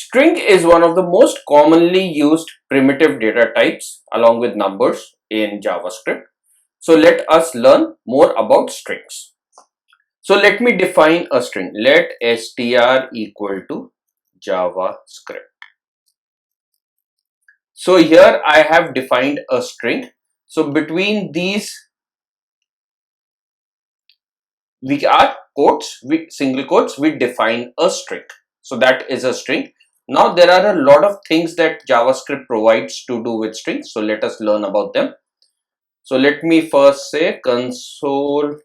String is one of the most commonly used primitive data types along with numbers in JavaScript. So let us learn more about strings. So let me define a string. Let str equal to JavaScript. So here I have defined a string. So between these we are quotes, single quotes, we define a string. So that is a string. Now there are a lot of things that JavaScript provides to do with strings. So let us learn about them. So let me first say console.log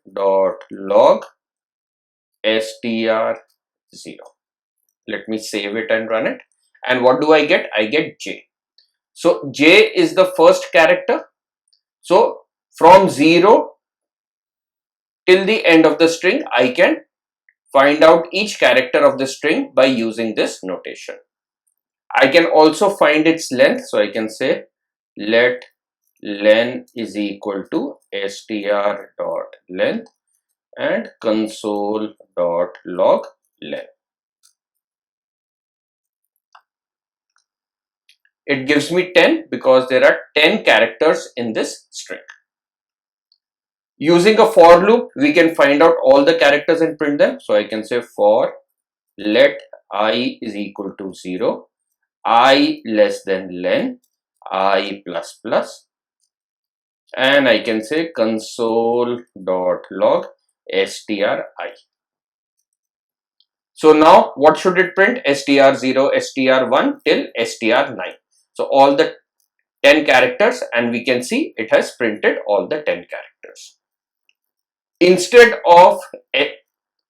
str0. Let me save it and run it. And what do I get? I get J. So J is the first character. So from 0 till the end of the string, I can find out each character of the string by using this notation. I can also find its length. So I can say let len is equal to str.length and console.log len. It gives me 10 because there are 10 characters in this string. Using a for loop, we can find out all the characters and print them. So I can say for let I is equal to 0, I less than len, I plus plus, and I can say console.log stri. So now what should it print? str0, str1 till str9. So all the 10 characters, and we can see it has printed all the 10 characters. Instead of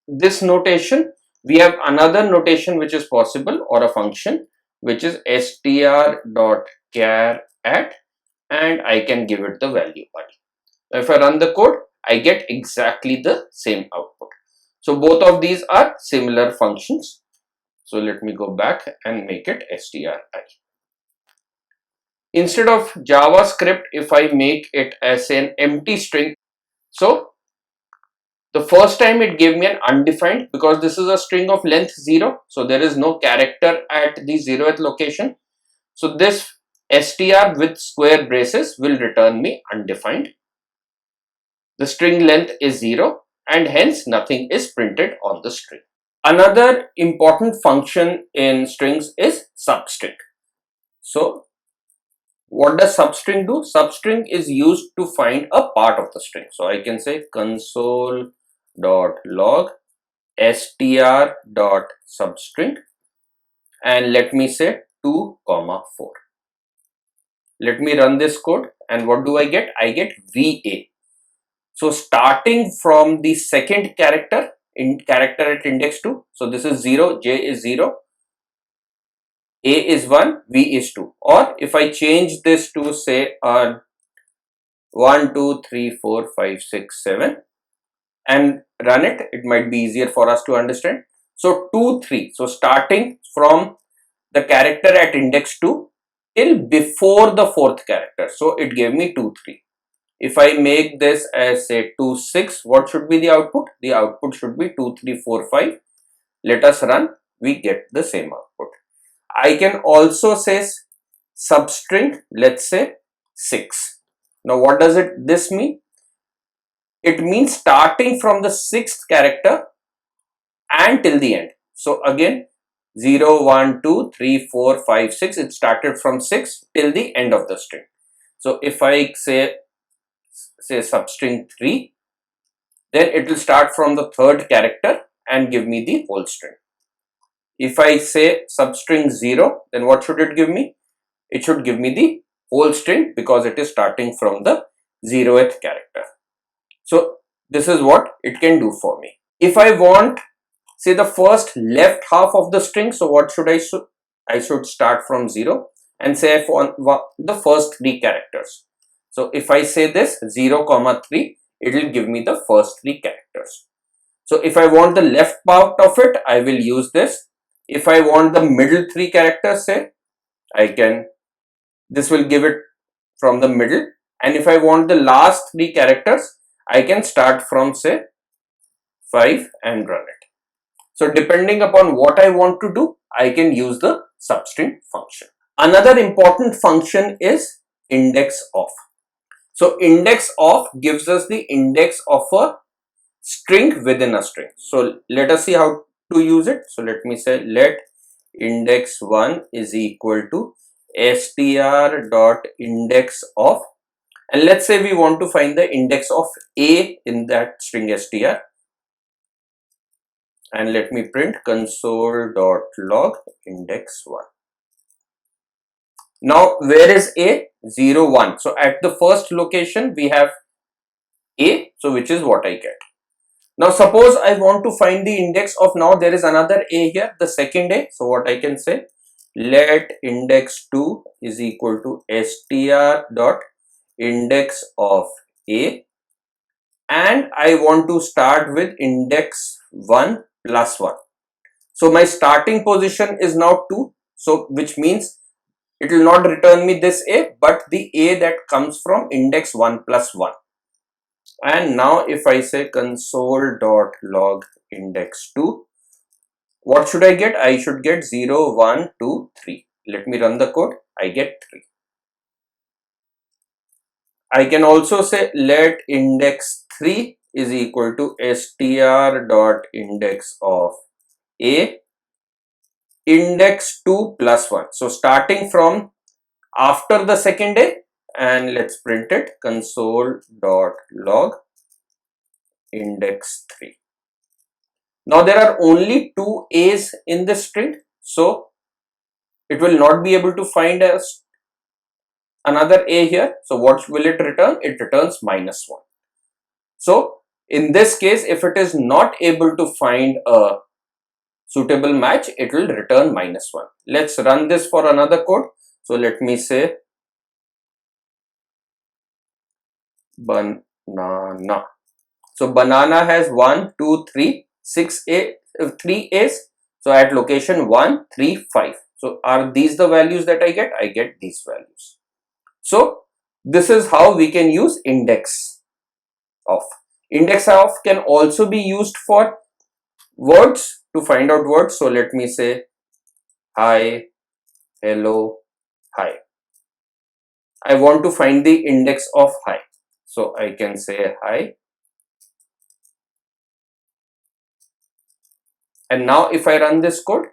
this notation, we have another notation which is possible, or a function, which is str.char at, and I can give it the value 1. If I run the code, I get exactly the same output. So both of these are similar functions. So let me go back and make it stri. Instead of JavaScript, if I make it as an empty string, so the first time it gave me an undefined because this is a string of length 0. So there is no character at the 0th location. So this str with square braces will return me undefined. The string length is 0 and hence nothing is printed on the string. Another important function in strings is substring. So what does substring do? Substring is used to find a part of the string. So I can say console.log str.substring and let me say 2, 4. Let me run this code and what do I get? I get VA. So starting from the second character at index 2, so this is 0, J is 0, A is 1, V is 2. Or if I change this to say 1, 2, 3, 4, 5, 6, 7 and run it, it might be easier for us to understand. So 2, 3. So starting from the character at index 2 till before the fourth character. So it gave me 2, 3. If I make this as say 2, 6, what should be the output? The output should be 2, 3, 4, 5. Let us run, we get the same output. I can also say substring, let's say 6. Now what does this mean? It means starting from the 6th character and till the end. So again 0, 1, 2, 3, 4, 5, 6, it started from 6 till the end of the string. So if I say substring 3, then it will start from the 3rd character and give me the whole string. If I say substring 0, then what should it give me? It should give me the whole string because it is starting from the 0th character. So this is what it can do for me. If I want say the first left half of the string, so what should I should start from 0 and say I want the first 3 characters. So if I say this 0, 3, it will give me the first 3 characters. So if I want the left part of it, I will use this. If I want the middle 3 characters, say this will give it from the middle. And if I want the last 3 characters, I can start from say 5 and run it. So depending upon what I want to do, I can use the substring function. Another important function is IndexOf. So IndexOf gives us the index of a string within a string. So let us see how to use it. So let me say let index1 is equal to str.indexOf, and let's say we want to find the index of a in that string str, and let me print console.log index1. Now where is a? 0, 1. So at the first location we have a, so which is what I get. Now suppose I want to find the index of, now there is another a here, the second a. So what I can say, let index2 is equal to str.index of a, and I want to start with index 1 plus 1. So my starting position is now 2, so which means it will not return me this a, but the a that comes from index 1 plus 1. And now if I say console.log index2, what should I get? I should get 0, 1, 2, 3. Let me run the code. I get 3. I can also say let index3 is equal to str.index of a, index 2 plus 1. So starting from after the second a, and let's print it, console.log index3. Now there are only 2 a's in this string, so it will not be able to find another a here. So what will it return? It returns -1. So in this case, if it is not able to find a suitable match, it will return -1. Let's run this for another code. So let me say banana. So banana has 1, 2, 3, 6 a, 3 a's. So at location 1, 3, 5. So are these the values that I get? I get these values. So this is how we can use IndexOf. IndexOf can also be used for words, to find out words. So let me say hi, hello, hi. I want to find the index of hi. So I can say hi. And now if I run this code,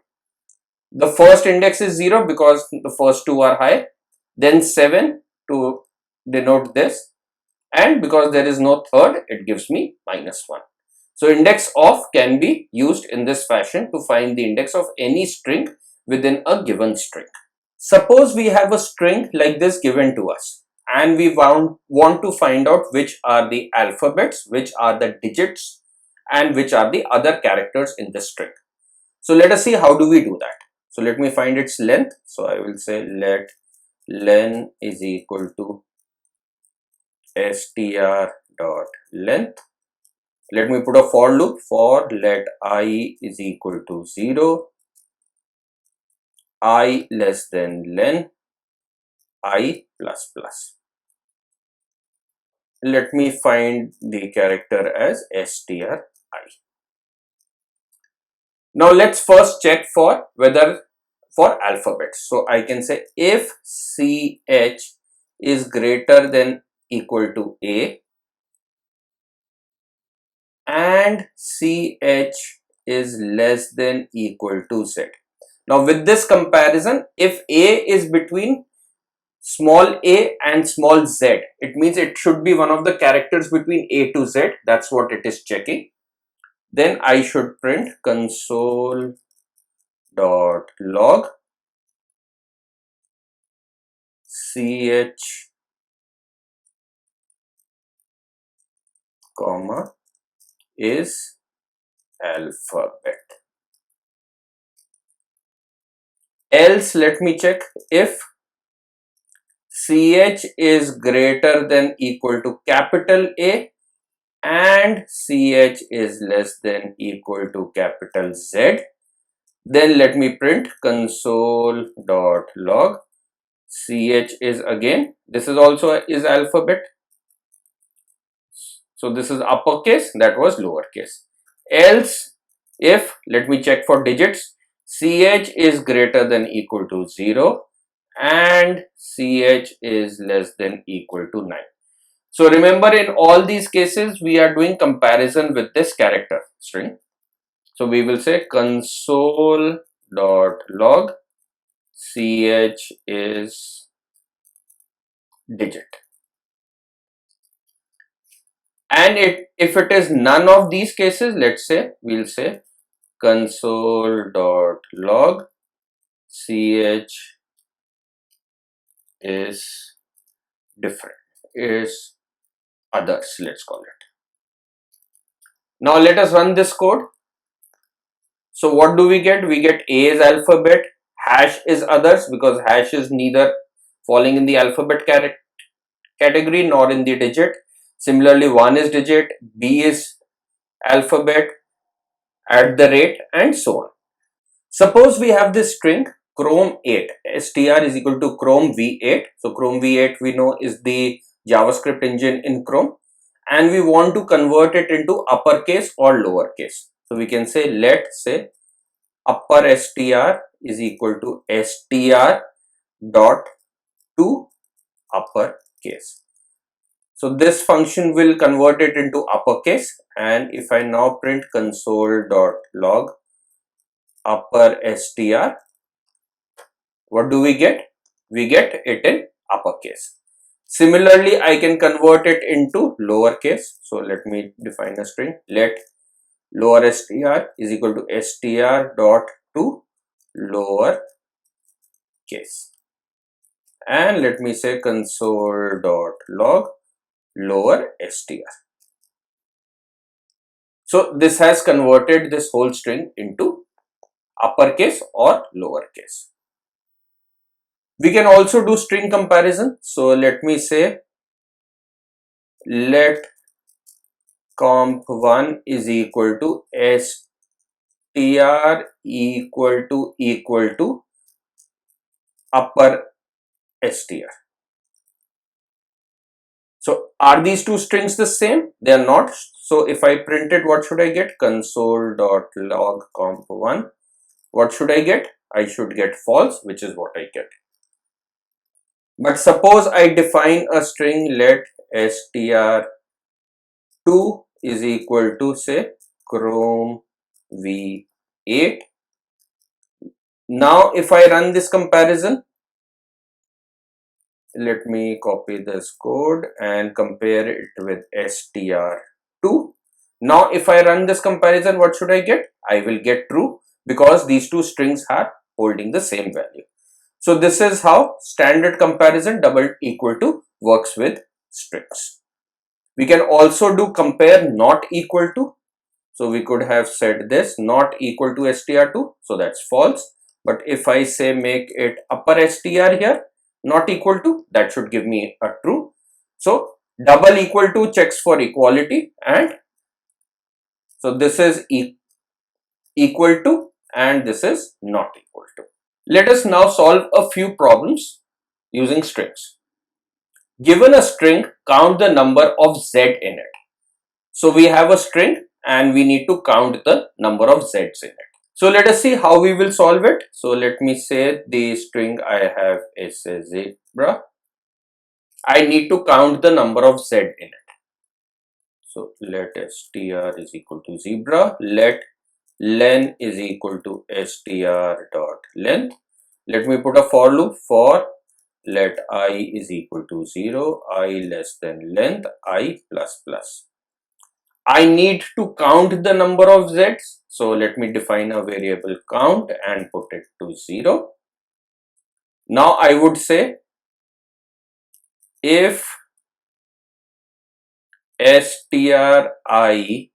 the first index is 0 because the first 2 are high, then 7 to denote this, and because there is no third, it gives me -1. So IndexOf can be used in this fashion to find the index of any string within a given string. Suppose we have a string like this given to us, and we want to find out which are the alphabets, which are the digits, and which are the other characters in the string. So let us see how do we do that. So let me find its length. So I will say let len is equal to str.length. Let me put a for loop for let I is equal to 0, I less than len, I plus plus. Let me find the character as stri. Now let's first check for whether for alphabets. So I can say if ch is greater than equal to a and ch is less than equal to z. Now with this comparison, if a is between small a and small z, it means it should be one of the characters between a to z. That's what it is checking. Then I should print console.log ch comma is alphabet. Else let me check if ch is greater than equal to capital A and ch is less than equal to capital Z. Then let me print console.log ch is again, this is also is alphabet. So this is uppercase, that was lowercase. Else if, let me check for digits, ch is greater than equal to 0 and ch is less than equal to 9. So remember, in all these cases we are doing comparison with this character string. So we will say console.log ch is digit, and if it is none of these cases, let's say we'll say console.log ch is different, is others, let's call it. Now let us run this code. So what do we get? We get A is alphabet, hash is others because hash is neither falling in the alphabet category nor in the digit. Similarly, 1 is digit, B is alphabet, @ and so on. Suppose we have this string Chrome 8, str is equal to Chrome v8. So Chrome v8 we know is the JavaScript engine in Chrome, and we want to convert it into uppercase or lowercase. So we can say, let's say upper str is equal to str dot to uppercase. So this function will convert it into uppercase, and if I now print console.log upper str, what do we get? We get it in uppercase. Similarly, I can convert it into lowercase. So let me define a string. Let lower str is equal to str dot to lower case, and let me say console.log lower str. So this has converted this whole string into uppercase or lowercase. We can also do string comparison. So let me say let comp1 is equal to str equal to upper str. So are these two strings the same? They are not. So if I print it, what should I get? Console.log comp1. What should I get? I should get false, which is what I get. But suppose I define a string, let str2 is equal to say Chrome v8. Now if I run this comparison, let me copy this code and compare it with str2. Now if I run this comparison, what should I get? I will get true because these two strings are holding the same value. So this is how standard comparison double equal to works with strings. We can also do compare not equal to. So we could have said this not equal to str2, so that's false. But if I say make it upper str here, not equal to, that should give me a true. So double equal to checks for equality, and so this is equal to and this is not equal to. Let us now solve a few problems using strings. Given a string, count the number of z in it. So we have a string and we need to count the number of z's in it. So let us see how we will solve it. So let me say the string I have is a zebra. I need to count the number of z in it. So let str is equal to zebra. Let len is equal to str dot length. Let me put a for loop for let I is equal to 0, I less than length, I plus plus. I need to count the number of z's. So let me define a variable count and put it to 0. Now I would say if stri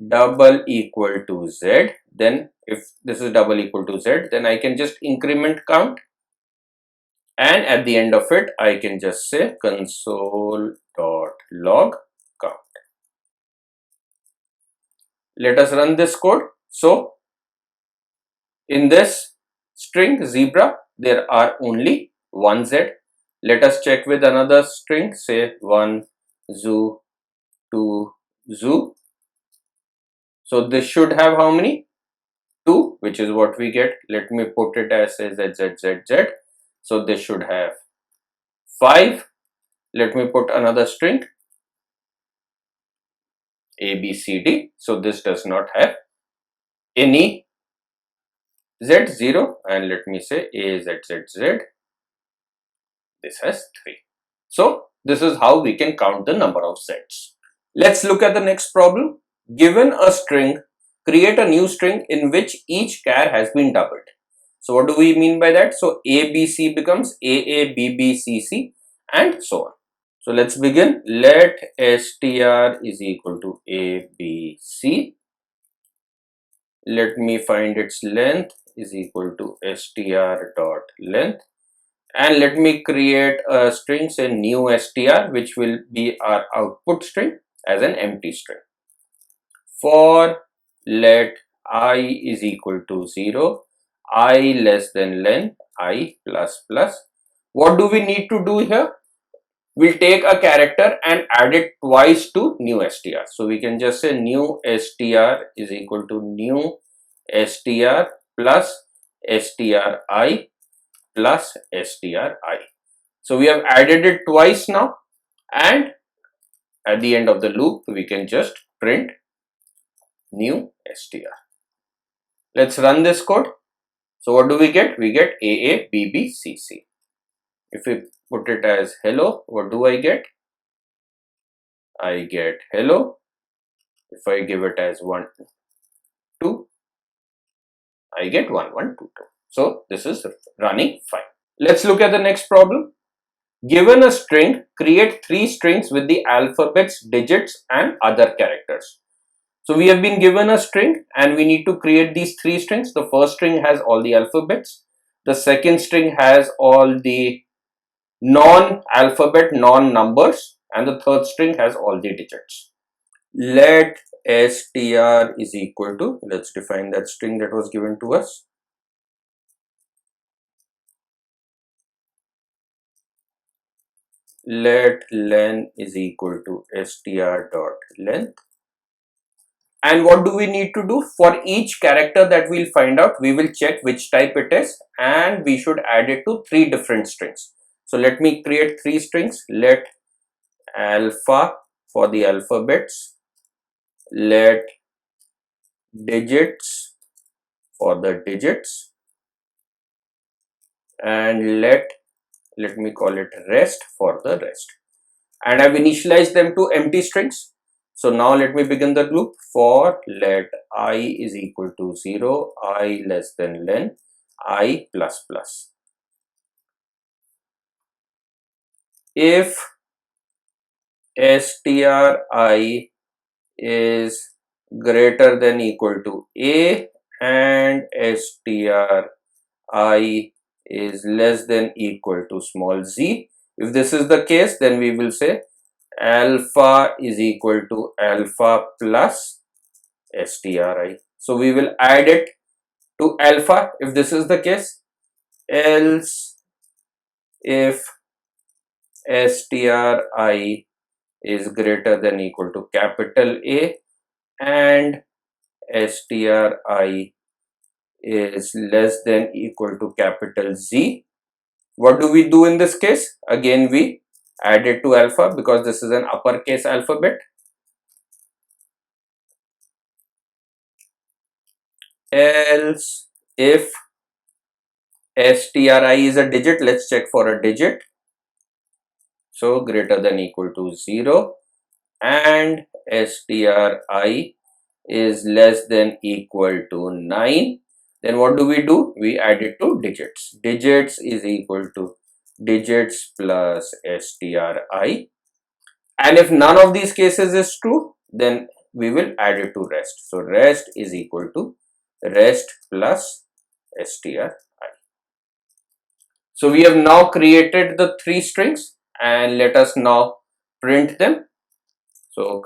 double equal to z, then if this is double equal to z, then I can just increment count, and at the end of it I can just say console.log count. Let us run this code. So in this string zebra there are only 1 z. Let us check with another string, say 1 zoo, 2 zoo. So this should have how many? 2, which is what we get. Let me put it as a ZZZZ. So this should have 5. Let me put another string ABCD. So this does not have any Z0, and let me say AZZZ. This has 3. So this is how we can count the number of Z's. Let's look at the next problem. Given a string, create a new string in which each char has been doubled. So what do we mean by that? So ABC becomes AABBCC and so on. So let's begin. Let str is equal to ABC. Let me find its length is equal to str dot length. And let me create a string, say new str, which will be our output string as an empty string. For let I is equal to 0, I less than len, I plus plus. What do we need to do here? We'll take a character and add it twice to new str. So we can just say new str is equal to new str plus stri plus stri. So we have added it twice now, and at the end of the loop we can just print new str. Let's run this code. So what do we get? We get AABBCC. If we put it as hello, what do I get? I get hello. If I give it as 1, 2, I get 1, 1, 2, 2. So this is running fine. Let's look at the next problem. Given a string, create 3 strings with the alphabets, digits and other characters. So we have been given a string and we need to create these 3 strings. The first string has all the alphabets. The second string has all the non-alphabet, non-numbers, and the third string has all the digits. Let str is equal to, let's define that string that was given to us. Let len is equal to str dot length. And what do we need to do? For each character that we'll find out, we will check which type it is and we should add it to 3 different strings. So let me create 3 strings. Let alpha for the alphabets, let digits for the digits, and let me call it rest for the rest. And I've initialized them to empty strings. So now let me begin the loop. For let I is equal to 0, I less than len, I plus plus. If stri is greater than equal to a and stri is less than equal to small z. If this is the case, then we will say alpha is equal to alpha plus stri. So we will add it to alpha if this is the case. Else, if stri is greater than equal to capital A and stri is less than equal to capital Z, what do we do in this case? Again, we add it to alpha because this is an uppercase alphabet. Else, if stri is a digit, let's check for a digit. So greater than equal to 0 and stri is less than equal to 9. Then what do? We add it to digits. Digits is equal to digits plus stri. And if none of these cases is true, then we will add it to rest. So rest is equal to rest plus stri. So we have now created the 3 strings and let us now print them. So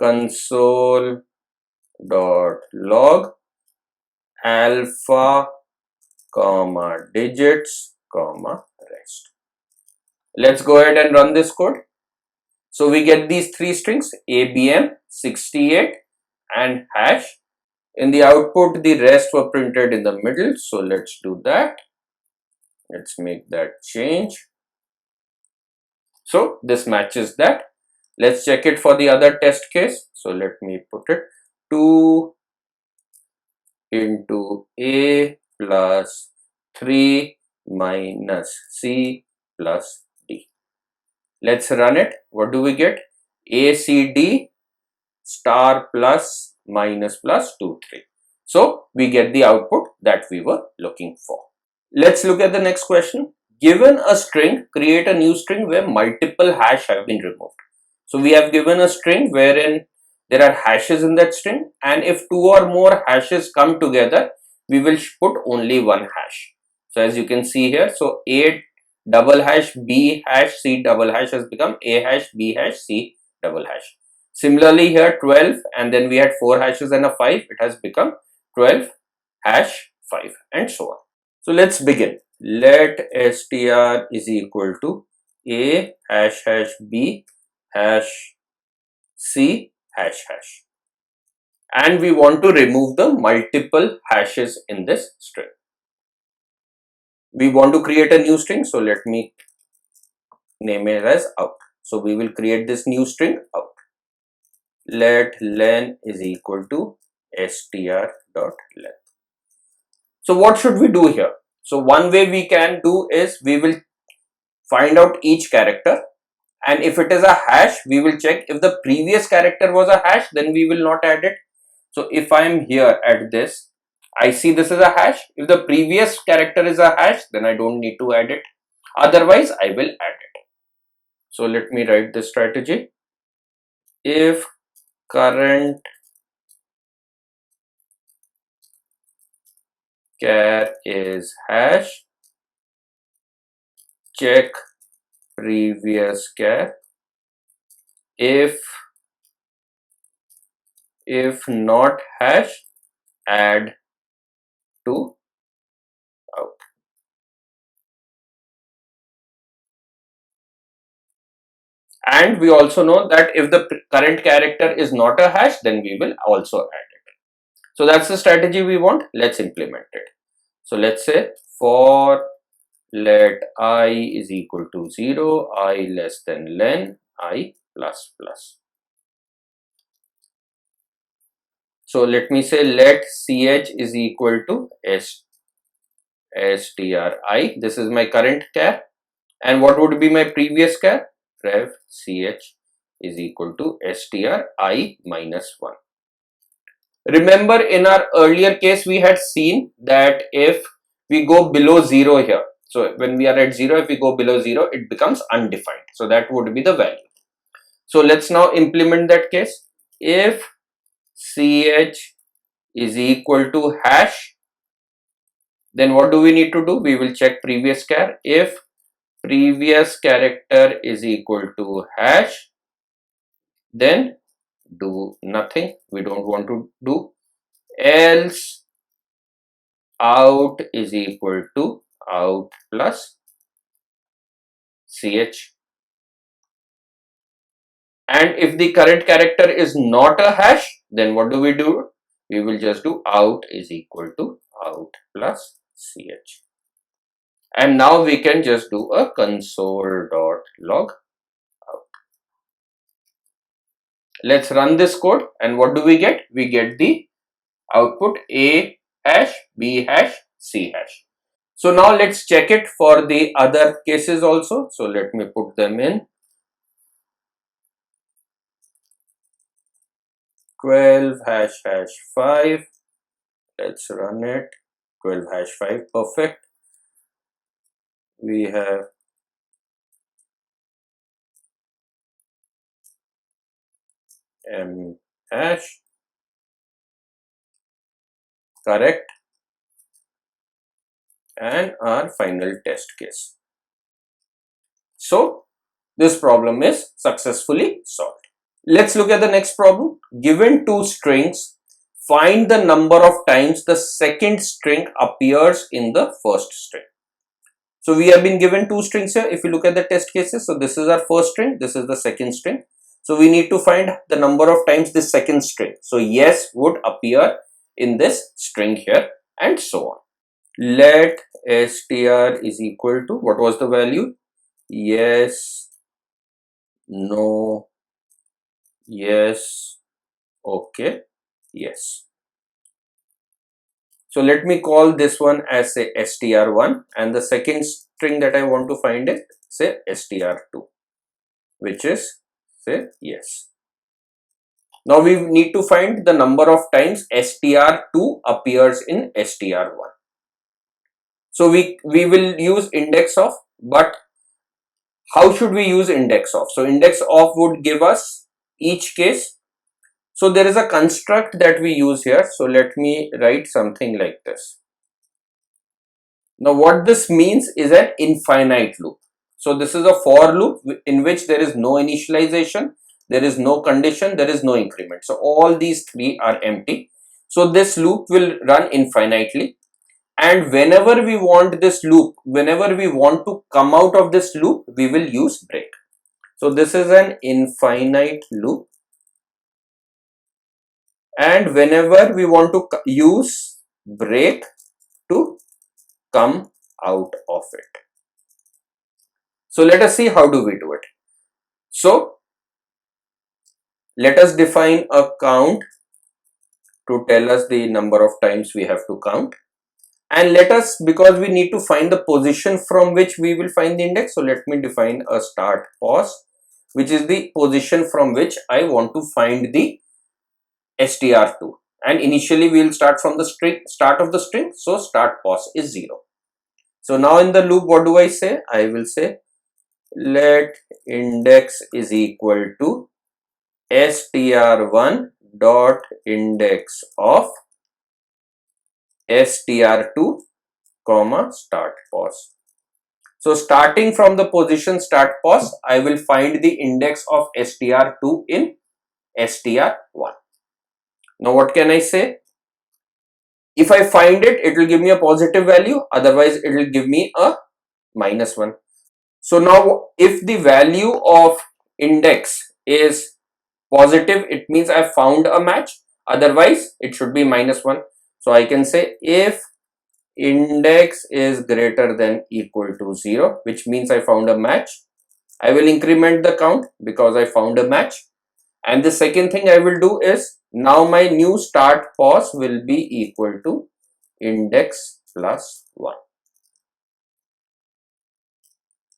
console dot log alpha comma digits comma rest. Let's go ahead and run this code. So we get these 3 strings abm 68 and hash In the output, the rest were printed in the middle. So let's do that. Let's make that change. So this matches that. Let's check it for the other test case. So let me put it 2 into A plus 3 minus C plus D. Let's run it. What do we get? ACD star plus minus plus 2, 3. So we get the output that we were looking for. Let's look at the next question. Given a string, create a new string where multiple hash have been removed. So we have given a string wherein there are hashes in that string, and if 2 or more hashes come together, we will put only one hash. So as you can see here, so A double hash B hash C double hash has become A hash B hash C double hash. Similarly here 12, and then we had 4 hashes and a 5, it has become 12 hash 5 and so on. So let's begin. Let str is equal to A hash hash B hash C hash hash, and we want to remove the multiple hashes in this string. We want to create a new string, so let me name it as out. So we will create this new string out. Let len is equal to str.len. So what should we do here? So one way we can do is we will find out each character, and if it is a hash, we will check if the previous character was a hash, then we will not add it. So if I am here at this, I see this is a hash. If the previous character is a hash, then I don't need to add it. Otherwise, I will add it. So let me write this strategy. If current char is hash, check previous char. If not hash, add to out. And we also know that if the current character is not a hash, then we will also add it. So that's the strategy we want. Let's implement it. So let's say for let I is equal to 0, I less than len, I plus plus. So let me say let ch is equal to stri. This is my current char, and what would be my previous char? Rev ch is equal to stri minus 1. Remember, in our earlier case we had seen that if we go below 0 here, so when we are at 0, if we go below 0, it becomes undefined. So that would be the value. So let's now implement that case. If ch is equal to hash, then what do we need to do? We will check previous char. If previous character is equal to hash, then do nothing. We don't want to do. Else out is equal to out plus ch. And if the current character is not a hash, then what do? We will just do out is equal to out plus ch. And now we can just do a console.log out. Let's run this code, and what do we get? We get the output A hash, B hash, C hash. So now let's check it for the other cases also. So let me put them in. 12 hash hash 5. Let's run it. 12 hash 5, perfect. We have M hash, correct, and our final test case. So this problem is successfully solved. Let's look at the next problem. Given two strings, find the number of times the second string appears in the first string. So we have been given two strings here. If you look at the test cases, so this is our first string, this is the second string. So we need to find the number of times this second string. So yes would appear in this string here, and so on. Let str is equal to, what was the value? Yes, no, yes, okay, yes. So let me call this one as say str1, and the second string that I want to find is say str2, which is say yes. Now we need to find the number of times str2 appears in str1. So we will use IndexOf, but how should we use IndexOf? So IndexOf would give us each case. So there is a construct that we use here. So let me write something like this. Now what this means is an infinite loop. So this is a for loop in which there is no initialization, there is no condition, there is no increment. So all these three are empty. So this loop will run infinitely. And whenever we want this loop, whenever we want to come out of this loop, we will use break. So this is an infinite loop. And whenever we want to use break to come out of it. So let us see how do we do it. So let us define a count to tell us the number of times we have to count. And let us, because we need to find the position from which we will find the index. So let me define a start pos, which is the position from which I want to find the str2. And initially we will start from the start of the string. So start pos is 0. So now in the loop, what do I say? I will say let index is equal to str1 dot index of str2 comma start pos. So starting from the position start pos, I will find the index of str2 in str1. Now what can I say? If I find it, it will give me a positive value, otherwise it will give me a -1. So now if the value of index is positive, it means I found a match, otherwise it should be -1. So I can say if index is greater than equal to 0, which means I found a match, I will increment the count because I found a match. And the second thing I will do is, now my new start pos will be equal to index plus 1.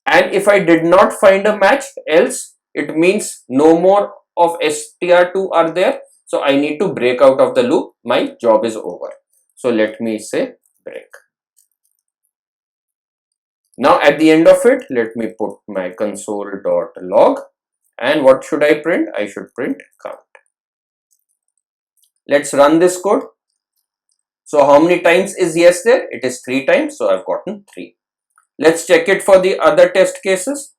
And if I did not find a match, else it means no more of str2 are there. So I need to break out of the loop. My job is over. So let me say break. Now at the end of it, let me put my console.log. And what should I print? I should print count. Let's run this code. So how many times is yes there? It is 3 times. So I've gotten 3. Let's check it for the other test cases.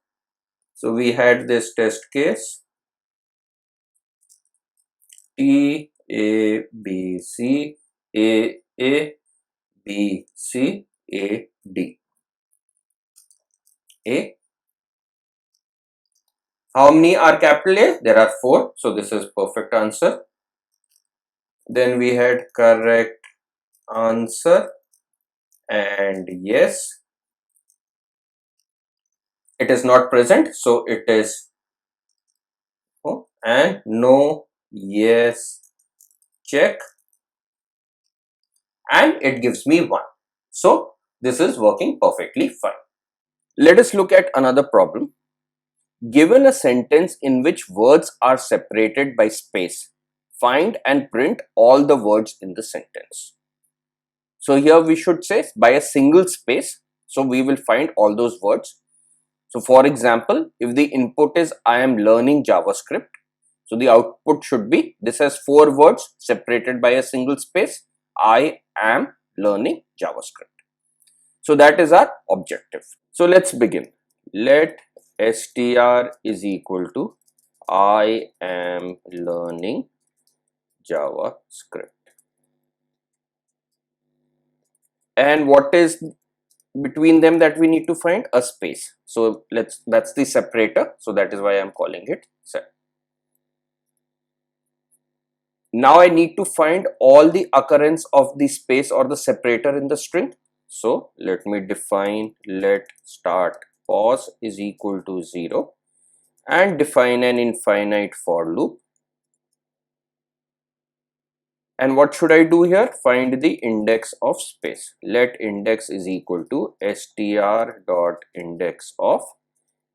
So we had this test case T A B C A B C A D. A. How many are capital A? There are 4. So this is perfect answer. Then we had correct answer and yes. It is not present, so it is and no, yes, check, and it gives me 1. So this is working perfectly fine. Let us look at another problem. Given a sentence in which words are separated by space, find and print all the words in the sentence. So here we should say by a single space. So we will find all those words. So for example, if the input is I am learning JavaScript, so the output should be, this has 4 words separated by a single space, I am learning JavaScript. So that is our objective. So let's begin. Let str is equal to I am learning JavaScript. And what is between them that we need to find? A space. So that's the separator. So that is why I'm calling it set. Now I need to find all the occurrence of the space or the separator in the string. So let me define let start pause is equal to 0 and define an infinite for loop. And what should I do here? Find the index of space. Let index is equal to str dot index of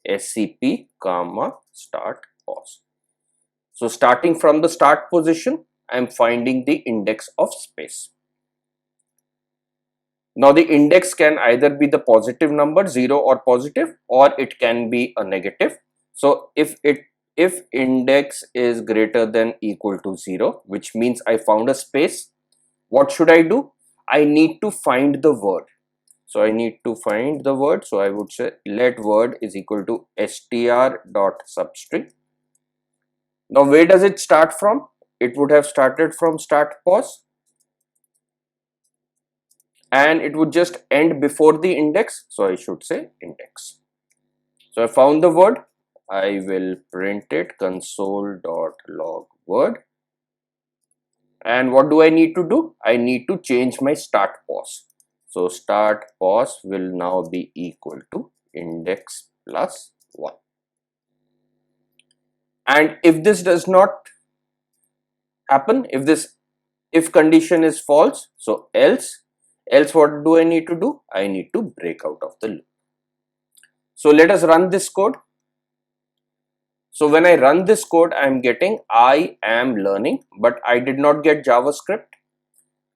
scp comma start pause. So starting from the start position, I am finding the index of space. Now the index can either be the positive number 0 or positive, or it can be a negative. So if index is greater than equal to 0, which means I found a space, what should I do? I need to find the word. So I need to find the word. So I would say let word is equal to str dot substring. Now where does it start from? It would have started from start pause, and it would just end before the index, so I should say index. So I found the word. I will print it console.log word. And what do I need to do? I need to change my start pause. So start pause will now be equal to index plus 1. And if this does not happen, if condition is false, so else what do I need to do? I need to break out of the loop. So let us run this code. So when I run this code, I am getting I am learning, but I did not get JavaScript.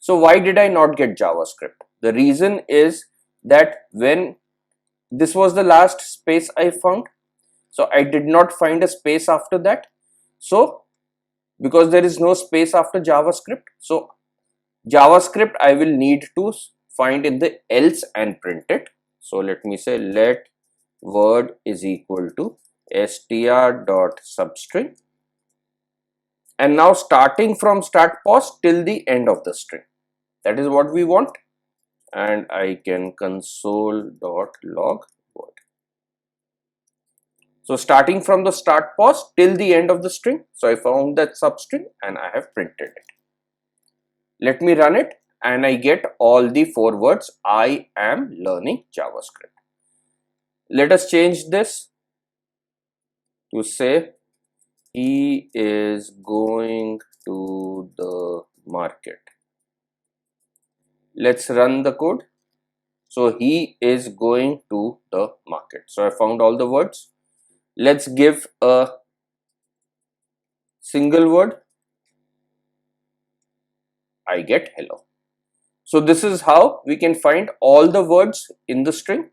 So why did I not get JavaScript? The reason is that when this was the last space I found, so I did not find a space after that. So because there is no space after JavaScript, so JavaScript I will need to find in the else and print it. So let me say let word is equal to str dot substring, and now starting from start pause till the end of the string. That is what we want, and I can console.log word. So starting from the start pause till the end of the string. So I found that substring and I have printed it. Let me run it and I get all the 4 words I am learning JavaScript. Let us change this to say he is going to the market. Let's run the code. So he is going to the market. So I found all the words. Let's give a single word. I get hello. So this is how we can find all the words in the string